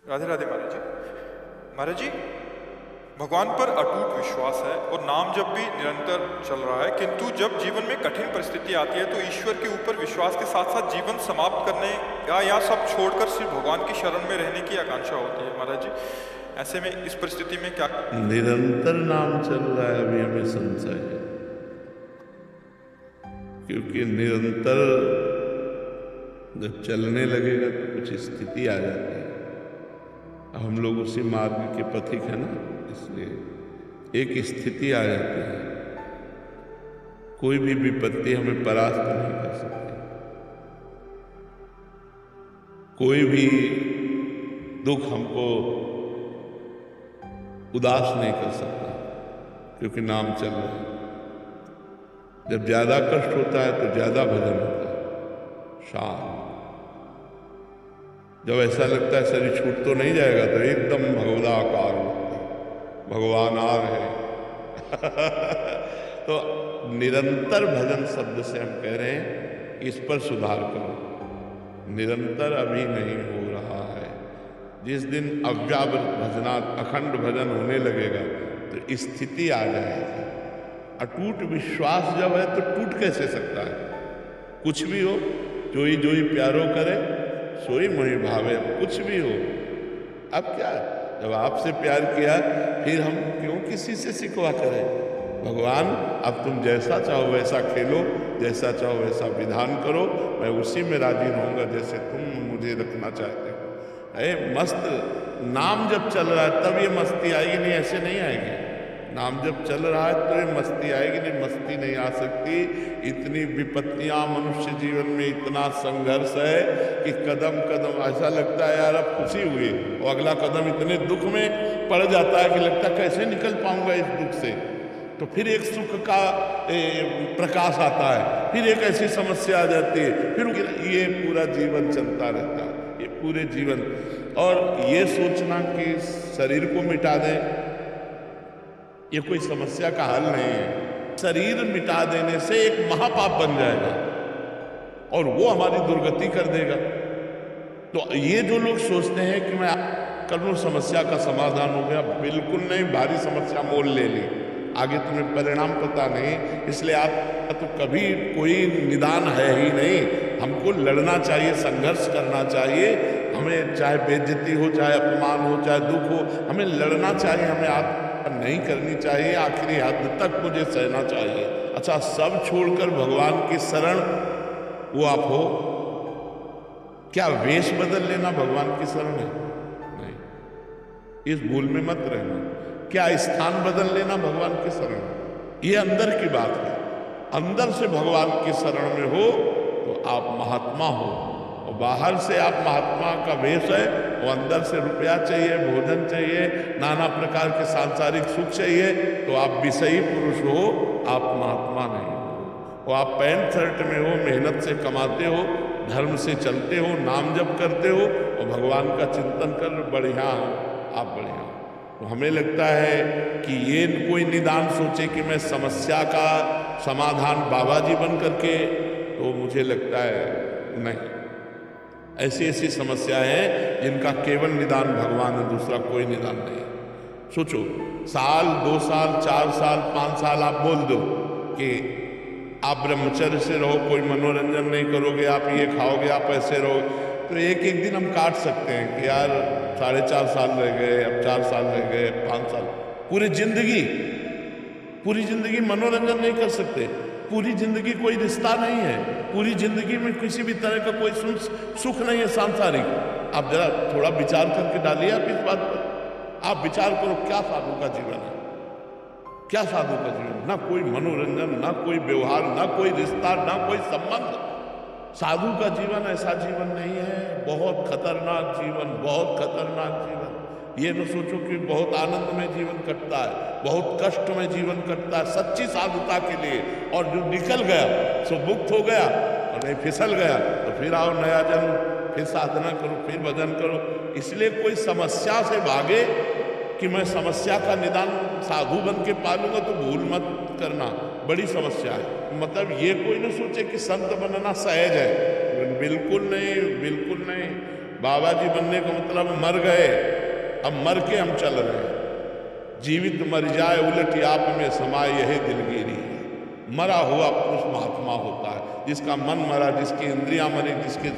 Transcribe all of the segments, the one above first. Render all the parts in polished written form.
राधे राधे महाराज जी। महाराज जी, भगवान पर अटूट विश्वास है और नाम जब भी निरंतर चल रहा है, किंतु जब जीवन में कठिन परिस्थिति आती है तो ईश्वर के ऊपर विश्वास के साथ साथ जीवन समाप्त करने या सब छोड़कर सिर्फ भगवान की शरण में रहने की आकांक्षा होती है। महाराज जी, ऐसे में इस परिस्थिति में क्या? निरंतर नाम चल रहा है, अभी हमें संशय है, क्योंकि निरंतर जब चलने लगेगा तो कुछ स्थिति आ जाती है। हम लोग उसी मार्ग के पथिक है ना, इसलिए एक स्थिति आ जाती है। कोई भी विपत्ति हमें परास्त नहीं कर सकती, कोई भी दुख हमको उदास नहीं कर सकता, क्योंकि नाम चल रहा है। जब ज्यादा कष्ट होता है तो ज्यादा भजन होता है, शांत। जब ऐसा लगता है शरीर छूट तो नहीं जाएगा तो एकदम भगवदाकार भगवान आ रहे तो निरंतर भजन शब्द से हम कह रहे हैं इस पर सुधार करो। निरंतर अभी नहीं हो रहा है। जिस दिन अव्यावृत भजनात् अखंड भजन होने लगेगा तो स्थिति आ जाएगी। अटूट विश्वास जब है तो टूट कैसे सकता है? कुछ भी हो, जोई जोई प्यारो करे सोई मोहि भावे, कुछ भी हो। अब क्या, जब आपसे प्यार किया फिर हम क्यों किसी से शिकवा करें? भगवान अब तुम जैसा चाहो वैसा खेलो, जैसा चाहो वैसा विधान करो, मैं उसी में राजी रहूंगा जैसे तुम मुझे रखना चाहते हो। अरे मस्त नाम जब चल रहा है तब ये मस्ती आएगी, नहीं ऐसे नहीं आएगी। नाम जब चल रहा है तो ये मस्ती आएगी, नहीं मस्ती नहीं आ सकती। इतनी विपत्तियां मनुष्य जीवन में, इतना संघर्ष है कि कदम कदम ऐसा लगता है यार अब खुशी हुई और अगला कदम इतने दुख में पड़ जाता है कि लगता है कैसे निकल पाऊंगा इस दुख से। तो फिर एक सुख का प्रकाश आता है, फिर एक ऐसी समस्या आ जाती है, फिर ये पूरा जीवन चलता रहता है, ये पूरे जीवन। और ये सोचना कि शरीर को मिटा दें, ये कोई समस्या का हल नहीं है। शरीर मिटा देने से एक महापाप बन जाएगा और वो हमारी दुर्गति कर देगा। तो ये जो लोग सोचते हैं कि मैं कर लूं समस्या का समाधान हो गया, बिल्कुल नहीं। भारी समस्या मोल ले ली, आगे तुम्हें परिणाम पता नहीं, इसलिए आप तो कभी कोई निदान है ही नहीं। हमको लड़ना चाहिए, संघर्ष करना चाहिए। हमें चाहे बेइज्जती हो, चाहे अपमान हो, चाहे दुख हो, हमें लड़ना चाहिए। हमें आप नहीं करनी चाहिए, आखिरी हद तक मुझे सहना चाहिए। अच्छा, सब छोड़कर भगवान की शरण वो आप हो, क्या वेश बदल लेना भगवान की शरण है? नहीं, इस भूल में मत रहना। क्या स्थान बदल लेना भगवान की शरण है? ये अंदर की बात है। अंदर से भगवान की शरण में हो तो आप महात्मा हो, और बाहर से आप महात्मा का वेश है, वो अंदर से रुपया चाहिए, भोजन चाहिए, नाना प्रकार के सांसारिक सुख चाहिए, तो आप विषयी पुरुष हो, आप महात्मा नहीं हो। वो आप पैंट शर्ट में हो, मेहनत से कमाते हो, धर्म से चलते हो, नाम जप करते हो और भगवान का चिंतन कर, बढ़िया हो, आप बढ़िया हो। तो हमें लगता है कि ये कोई निदान सोचे कि मैं समस्या का समाधान बाबा जी बन करके, तो मुझे लगता है नहीं। ऐसी ऐसी समस्याएं हैं जिनका केवल निदान भगवान है, दूसरा कोई निदान नहीं। सोचो, साल 2 साल 4 साल 5 साल आप बोल दो कि आप ब्रह्मचर्य से रहो, कोई मनोरंजन नहीं करोगे, आप ये खाओगे, आप ऐसे रहोगे, तो एक एक दिन हम काट सकते हैं कि यार 4.5 साल रह गए, अब 4 साल रह गए, 5 साल। पूरी जिंदगी मनोरंजन नहीं कर सकते। पूरी जिंदगी कोई रिश्ता नहीं है, पूरी जिंदगी में किसी भी तरह का कोई सुख नहीं है सांसारिक। आप जरा थोड़ा विचार करके डालिए आप इस बात पर। आप विचार करो, क्या साधु का जीवन है? क्या साधु का जीवन? ना कोई मनोरंजन, ना कोई व्यवहार, ना कोई रिश्ता, ना कोई संबंध। साधु का जीवन ऐसा जीवन नहीं है। बहुत खतरनाक जीवन, बहुत खतरनाक जीवन। ये न सोचो कि बहुत आनंद में जीवन कटता है, बहुत कष्ट में जीवन कटता है सच्ची साधुता के लिए। और जो निकल गया सो मुक्त हो गया, और नहीं फिसल गया तो फिर आओ नया जन्म, फिर साधना करो, फिर भजन करो। इसलिए कोई समस्या से भागे कि मैं समस्या का निदान साधु बन के पालूंगा, तो भूल मत करना, बड़ी समस्या है। मतलब ये कोई न सोचे कि संत बनना सहज है, बिल्कुल नहीं, बिल्कुल नहीं। बाबा जी बनने का मतलब मर गए, अब मर के हम चल रहे हैं। जीवित मर जाए उलट आप में समाए यही दिलगिरी है। मरा हुआ पुरुष महात्मा होता है, जिसका मन मरा, जिसकी इंद्रियां मरी, जिसके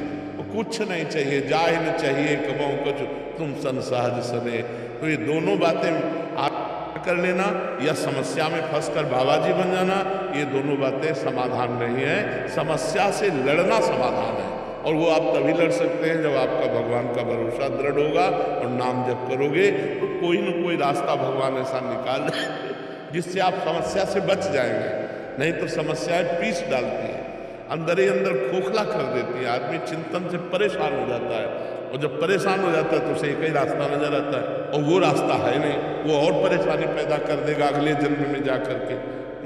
कुछ नहीं चाहिए, जाए न चाहिए कबों कुछ तुम सन सहज सने। तो ये दोनों बातें आप कर लेना या समस्या में फंसकर बाबा जी बन जाना, ये दोनों बातें समाधान नहीं है। समस्या से लड़ना समाधान है, और वो आप तभी लड़ सकते हैं जब आपका भगवान का भरोसा दृढ़ होगा और नाम जप करोगे तो कोई न कोई रास्ता भगवान ऐसा निकाल जिससे आप समस्या से बच जाएंगे। नहीं तो समस्याएं पीस डालती है, अंदर ही अंदर खोखला कर देती है, आदमी चिंतन से परेशान हो जाता है, और जब परेशान हो जाता है तो उसे एक ही रास्ता नजर आता है, और वो रास्ता है नहीं, वो और परेशानी पैदा कर देगा अगले जन्म में जा करके।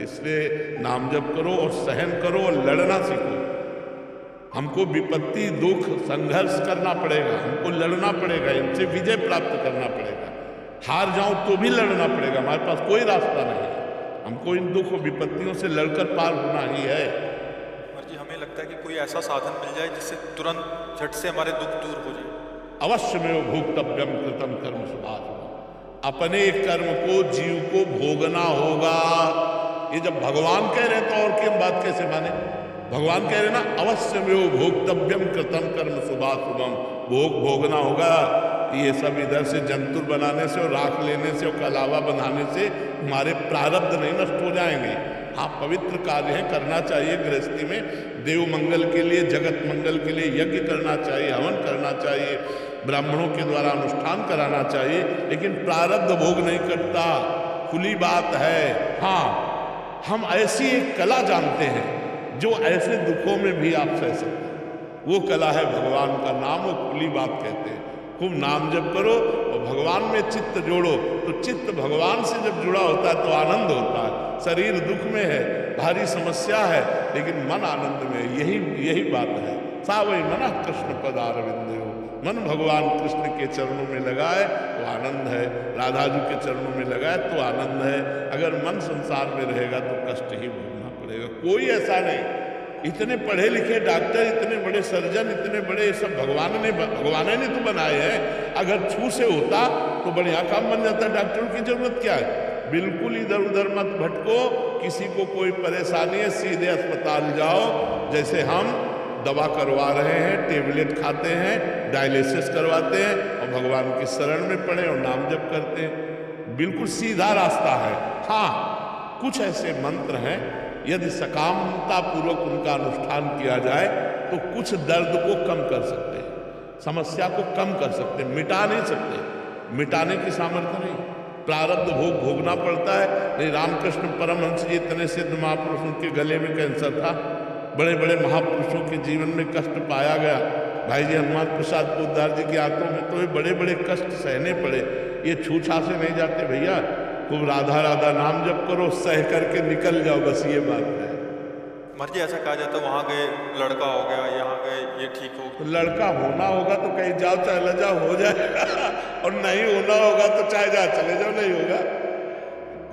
इसलिए नाम जप करो और सहन करो और लड़ना सीखो। हमको विपत्ति, दुख, संघर्ष करना पड़ेगा, हमको लड़ना पड़ेगा, इनसे विजय प्राप्त करना पड़ेगा। हार जाऊं तो भी लड़ना पड़ेगा, हमारे पास कोई रास्ता नहीं है। हमको इन दुख और विपत्तियों से लड़कर पार होना ही है। जी हमें लगता है कि कोई ऐसा साधन मिल जाए जिससे तुरंत झट से हमारे दुख दूर हो जाए। अवश्य में भोक्तव्यम कृतम कर्म सुभाष, अपने कर्म को जीव को भोगना होगा। ये जब भगवान कह रहे हैं तो और की बात कैसे माने? भगवान कह रहे ना, अवश्य में भोक्तव्यम कृतम कर्म शुभाशुभम, भोगना होगा। ये सब इधर से जंतुर बनाने से और राख लेने से और कलावा बनाने से हमारे प्रारब्ध नहीं नष्ट हो जाएंगे। हाँ, पवित्र कार्य है, करना चाहिए। गृहस्थी में देव मंगल के लिए, जगत मंगल के लिए यज्ञ करना चाहिए, हवन करना चाहिए, ब्राह्मणों के द्वारा अनुष्ठान कराना चाहिए, लेकिन प्रारब्ध भोग नहीं करता, खुली बात है। हाँ, हम ऐसी एक कला जानते हैं जो ऐसे दुखों में भी आप सह सकते हैं। वो कला है भगवान का नाम, वो खुली बात कहते हैं। खूब नाम जप करो और भगवान में चित्त जोड़ो, तो चित्त भगवान से जब जुड़ा होता है तो आनंद होता है। शरीर दुख में है, भारी समस्या है, लेकिन मन आनंद में है। यही बात है। सावई मन कृष्ण पदारविंद, मन भगवान कृष्ण के चरणों में लगाए तो आनंद है, राधा जी के चरणों में लगाए तो आनंद है। अगर मन संसार में रहेगा तो कष्ट ही भोगना पड़ेगा। कोई ऐसा नहीं, इतने पढ़े लिखे डॉक्टर, इतने बड़े सर्जन, इतने बड़े सब भगवान ने तो बनाए हैं। अगर छू से होता तो बढ़िया काम बन जाता। डॉक्टरों की जरूरत क्या है? बिल्कुल इधर उधर मत भटको, किसी को कोई परेशानी है सीधे अस्पताल जाओ। जैसे हम दवा करवा रहे हैं, टेबलेट खाते हैं, डायलिसिस करवाते हैं और भगवान की शरण में पड़े और नाम जप करते हैं। बिल्कुल सीधा रास्ता है। हाँ, कुछ ऐसे मंत्र हैं, यदि सकामता पूर्वक उनका अनुष्ठान किया जाए तो कुछ दर्द को कम कर सकते हैं, समस्या को कम कर सकते हैं, मिटा नहीं सकते, मिटाने की सामर्थ्य नहीं। प्रारब्ध भोग भोगना पड़ता है। नहीं, रामकृष्ण परमहंस जी इतने सिद्ध महापुरुष, उनके गले में कैंसर था। बड़े बड़े महापुरुषों के जीवन में कष्ट पाया गया। भाई जी हनुमान प्रसाद पोद्दार जी के हाथों में तो ये बड़े बड़े कष्ट सहने पड़े। ये छूछा से नहीं जाते भैया। खूब राधा राधा नाम जप करो, सह करके निकल जाओ, बस ये बात है। मर्जी ऐसा कहा जाता है, वहाँ गए लड़का हो गया, यहाँ गए ये ठीक हो। तो लड़का होना होगा तो कहीं जाओ चाहे ल जाओ, हो जाएगा। और नहीं होना होगा तो चाहे जा चले जाओ, नहीं होगा।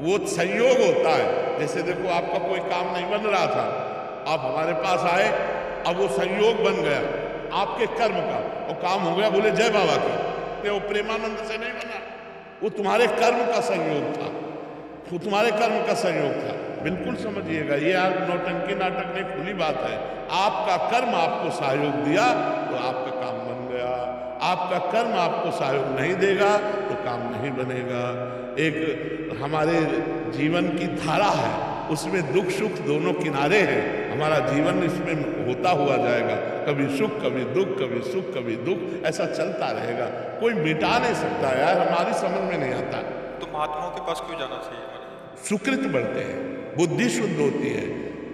वो संयोग होता है। जैसे देखो, आपका कोई काम नहीं बन रहा था, आप हमारे पास आए, अब वो संयोग बन गया आपके कर्म का और काम हो गया। बोले जय बाबा की, वो प्रेमानंद से नहीं बना, वो तुम्हारे कर्म का संयोग था, वो तुम्हारे कर्म का संयोग था। बिल्कुल समझिएगा, ये आज नौटंकी नाटक नहीं, खुली बात है। आपका कर्म आपको सहयोग दिया तो आपका काम बन गया। आपका कर्म आपको सहयोग नहीं देगा तो काम नहीं बनेगा। एक हमारे जीवन की धारा है, उसमें दुख सुख दोनों किनारे हैं। हमारा जीवन इसमें होता हुआ जाएगा, कभी सुख कभी दुख, कभी सुख कभी दुख, ऐसा चलता रहेगा। कोई मिटा नहीं सकता यार, हमारी समझ में नहीं आता। तो महात्माओं के पास क्यों जाना चाहिए? सुकृत बढ़ते हैं, बुद्धि शुद्ध होती है,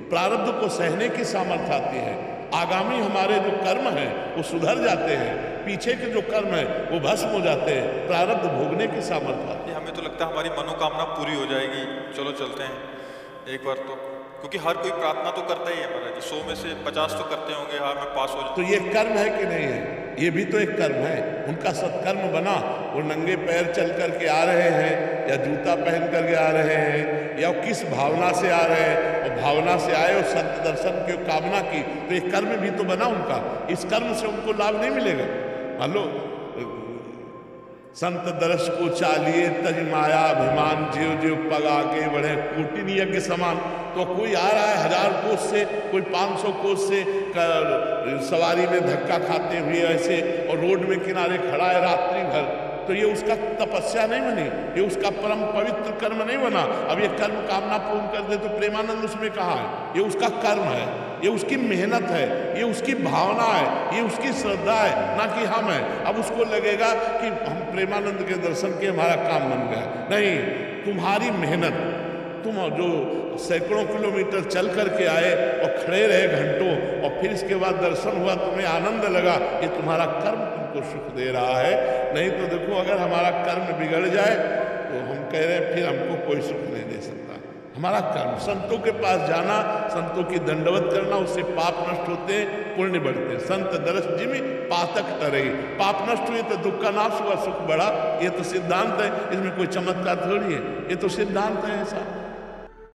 प्रारब्ध को सहने की सामर्थ्य आती है, आगामी हमारे जो कर्म हैं वो सुधर जाते हैं, पीछे के जो कर्म हैं वो भस्म हो जाते हैं, प्रारब्ध भोगने की सामर्थ्य आती है। हमें तो लगता है हमारी मनोकामना पूरी हो जाएगी, चलो चलते हैं एक बार तो। क्योंकि हर कोई प्रार्थना तो करता ही है महाराज जी, 100 में से 50 तो करते होंगे, हाँ मैं पास हो जाऊँ। तो ये कर्म है कि नहीं है? ये भी तो एक कर्म है। उनका सत्कर्म बना, वो नंगे पैर चल करके आ रहे हैं या जूता पहन करके आ रहे हैं या किस भावना से आ रहे हैं, और भावना से आए और सत्य दर्शन की कामना की, तो ये कर्म भी तो बना उनका। इस कर्म से उनको लाभ नहीं मिलेगा। मान लो संत दरस को चालिए तज माया अभिमान जीव जीव पगा के बढ़े कोटिन यज्ञ समान। तो कोई आ रहा है 1000 कोस से, कोई 500 कोस से सवारी में धक्का खाते हुए ऐसे, और रोड में किनारे खड़ा है रात्रि भर, तो ये उसका तपस्या नहीं बनी, ये उसका परम पवित्र कर्म नहीं बना। अब ये कर्म कामना पूर्ण कर दे तो प्रेमानंद उसमें कहा है, ये उसका कर्म है, ये उसकी मेहनत है, ये उसकी भावना है, ये उसकी श्रद्धा है, ना कि हम है। अब उसको लगेगा कि हम प्रेमानंद के दर्शन के हमारा काम बन गया। नहीं, तुम्हारी मेहनत, तुम जो सैकड़ों किलोमीटर चल करके आए और खड़े रहे घंटों, और फिर इसके बाद दर्शन हुआ, तुम्हें आनंद लगा, ये तुम्हारा कर्म तुमको सुख दे रहा है। नहीं तो देखो, अगर हमारा कर्म बिगड़ जाए तो हम कह रहे हैं फिर हमको कोई सुख नहीं दे सकता। हमारा कर्म, संतों के पास जाना, संतों की दंडवत करना, उससे पाप नष्ट होते हैं, पुण्य बढ़ते हैं। संत दरस जिमि पातक तरई, पाप नष्ट हुए तो दुख का नाश हुआ, सुख बढ़ा। ये तो सिद्धांत है, इसमें कोई चमत्कार थोड़ी है, ये तो सिद्धांत है ऐसा।